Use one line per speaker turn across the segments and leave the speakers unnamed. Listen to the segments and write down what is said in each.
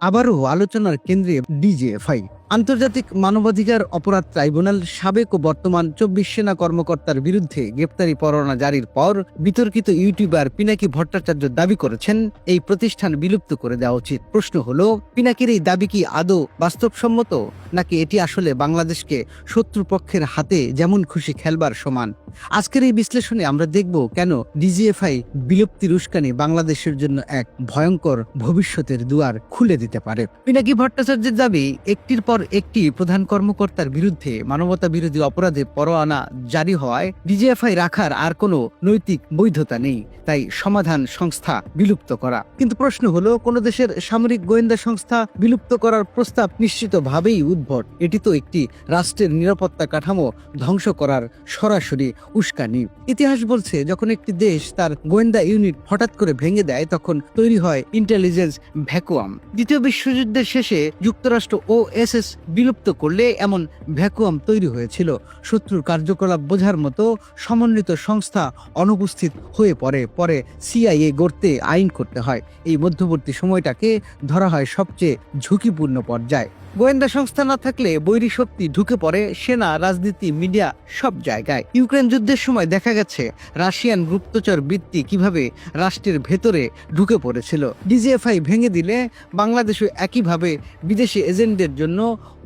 আবারও আলোচনার কেন্দ্রে ডিজিএফআই। আন্তর্জাতিক মানবাধিকার অপরাধ ট্রাইব্যুনাল সাবেক ও বর্তমান ২৪ সেনা কর্মকর্তার বিরুদ্ধে গ্রেপ্তারি পরোয়ানা জারির পর বিতর্কিত ইউটিউবার পিনাকি ভট্টাচার্য দাবি করেছেন এই প্রতিষ্ঠান বিলুপ্ত করে দেওয়া উচিত। প্রশ্ন হলো, পিনাকির এই দাবি কি আদৌ বাস্তবসম্মত, নাকি এটি আসলে বাংলাদেশকে শত্রুপক্ষের হাতে যেমন খুশি খেলবার সমান? আজকের এই বিশ্লেষণে আমরা দেখব কেন ডিজিএফআই বিলুপ্তির উস্কানি বাংলাদেশের জন্য এক ভয়ঙ্কর ভবিষ্যতের দুয়ার খুলে দিতে পারে। পিনাকি ভট্টাচার্যের দাবি, একটির পর একটি প্রধান কর্মকর্তার বিরুদ্ধে মানবতা বিরোধী অপরাধে পরোয়ানা জারি হওয়ায় ডিজিএফআই রাখার আর কোনো নৈতিক বৈধতা নেই, তাই সমাধান সংস্থা বিলুপ্ত করা। কিন্তু প্রশ্ন হলো, কোন দেশের সামরিক গোয়েন্দা সংস্থা বিলুপ্ত করার প্রস্তাব নিশ্চিতভাবেই উদ্ভট। এটি তো একটি রাষ্ট্রের নিরাপত্তা কাঠামো ধ্বংস করার সরাসরি উস্কানি। ইতিহাস বলছে, যখন একটি দেশ তার গোয়েন্দা ইউনিট হঠাৎ করে ভেঙে দেয়, তখন তৈরি হয় ইন্টেলিজেন্স ভ্যাকুয়াম। দ্বিতীয় বিশ্বযুদ্ধের শেষে যুক্তরাষ্ট্র OSS বিলুপ্ত করলে এমন ভ্যাকুয়াম তৈরি হয়েছিল। শত্রুর কার্যকলাপ বোঝার মতো সমন্বিত সংস্থা অনুপস্থিত হয়ে পরে CIA গড়তে আইন করতে হয়। এই মধ্যবর্তী সময়টাকে ধরা হয় সবচেয়ে ঝুঁকিপূর্ণ পর্যায়। গোয়েন্দা সংস্থা না থাকলে বৈরী শক্তি ঢুকে পড়ে সেনা, রাজনীতি, মিডিয়া, সব জায়গায়। ইউক্রেন যুদ্ধের সময় দেখা গেছে রাশিয়ান গুপ্তচর বৃত্তি কিভাবে রাষ্ট্রের ভেতরে ঢুকে পড়েছিল। ডিজিএফআই ভেঙে দিলে বাংলাদেশও একইভাবে বিদেশি এজেন্টদের জন্য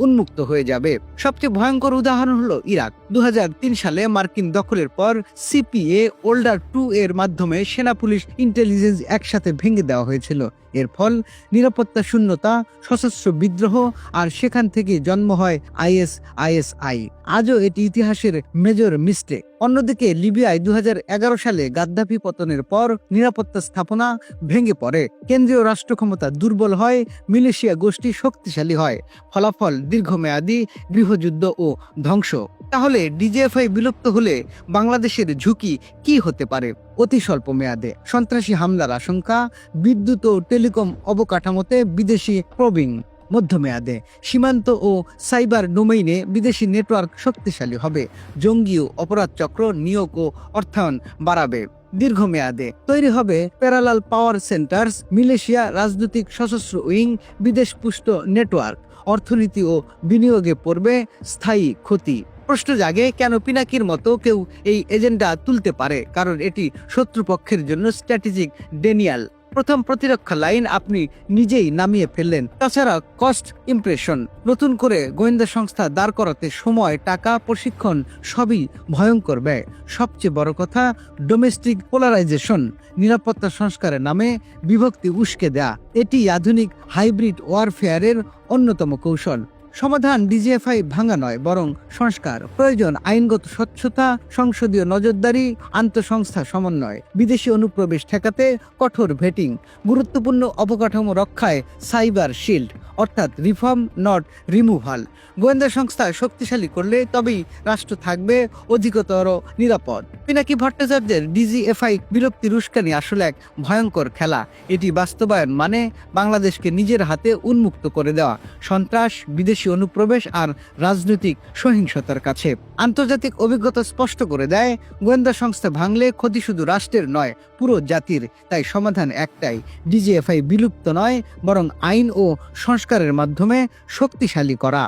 উন্মুক্ত হয়ে যাবে। সবচেয়ে ভয়ঙ্কর উদাহরণ হলো ইরাক। 2003 সালে মার্কিন দখলের পর CPA ওল্ডার 2 এর মাধ্যমে সেনা, পুলিশ, ইন্টেলিজেন্স একসাথে ভেঙে দেওয়া হয়েছিল। এর ফল নিরাপত্তা শূন্যতা, সশস্ত্র বিদ্রোহ, আর সেখান থেকে জন্ম হয় ISI। আজও এটি ইতিহাসের মেজর মিস্টেক। অন্যদিকে লিবিয়ায় 2011 সালে গাদ্দাফি পতনের পর নিরাপত্তা স্থাপনা ভেঙে পড়ে, কেন্দ্রীয় রাষ্ট্র ক্ষমতা দুর্বল হয়, মিলিশিয়া গোষ্ঠী শক্তিশালী হয়। ফলাফল দীর্ঘমেয়াদী গৃহযুদ্ধ ও ধ্বংস। তাহলে ডিজিএফআই বিলুপ্ত হলে বাংলাদেশের ঝুঁকি কি হতে পারে? অতি স্বল্প মেয়াদে সন্ত্রাসী হামলার আশঙ্কা, বিদ্যুৎ ও টেলিকম অবকাঠামোতে বিদেশি প্রবিং। মধ্যমেয়াদে সীমান্ত ও সাইবার ডোমেইনে বিদেশি নেটওয়ার্ক শক্তিশালী হবে, জঙ্গি ও অপরাধ চক্র নিয়োগ ও অর্থায়ন বাড়াবে। দীর্ঘমেয়াদে তৈরি হবে প্যারালাল পাওয়ার সেন্টার্স, মিলিশিয়া, রাজনৈতিক সশস্ত্র উইং, বিদেশ পুষ্ট নেটওয়ার্ক। অর্থনীতি ও বিনিয়োগে পড়বে স্থায়ী ক্ষতি। প্রশ্ন জাগে, কেন পিনাকির মতো কেউ এই এজেন্ডা তুলতে পারে? কারণ এটি শত্রুপক্ষের জন্য স্ট্র্যাটেজিক ডেনিয়াল। প্রথম প্রতিরক্ষা লাইন আপনি নিজেই নামিয়ে ফেললেন। তাছাড়া কস্ট ইমপ্রেশন, নতুন করে গোয়েন্দা সংস্থা দাঁড় করাতে সময়, টাকা, প্রশিক্ষণ সবই ভয়ঙ্কর ব্যয়। সবচেয়ে বড় কথা, ডোমেস্টিক পোলারাইজেশন, নিরাপত্তা সংস্কারের নামে বিভক্তি উস্কে দেয়া। এটি আধুনিক হাইব্রিড ওয়ারফেয়ারের অন্যতম কৌশল। সমাধান ডিজিএফআই ভাঙা নয়, বরং সংস্কার প্রয়োজন। আইনগত স্বচ্ছতা, সংসদীয় নজরদারি, আন্তঃসংস্থা সমন্বয়, বিদেশি অনুপ্রবেশ ঠেকাতে কঠোর ভেটিং, গুরুত্বপূর্ণ অবকাঠামো রক্ষায় সাইবার শিল্ড, অর্থাৎ রিফর্ম নট রিমুভাল। গোয়েন্দা সংস্থা শক্তিশালী করলে তবেই রাষ্ট্র থাকবে অধিকতর নিরাপদ। পিনাকি ভট্টাচার্যের ডিজিএফআই বিলুপ্তির উস্কানি আসলে এক ভয়ঙ্কর খেলা। এটি বাস্তবায়ন মানে বাংলাদেশকে নিজের হাতে উন্মুক্ত করে দেওয়া, সন্ত্রাস, বিদেশি অনুপ্রবেশ আর রাজনৈতিক সহিংসতার কাছে। আন্তর্জাতিক অভিজ্ঞতা স্পষ্ট করে দেয়, গোয়েন্দা সংস্থা ভাঙলে ক্ষতি শুধু রাষ্ট্রের নয়, পুরো জাতির। তাই সমাধান একটাই, ডিজিএফআই বিলুপ্ত নয়, বরং আইন ও সংস্কারের মাধ্যমে শক্তিশালী করা।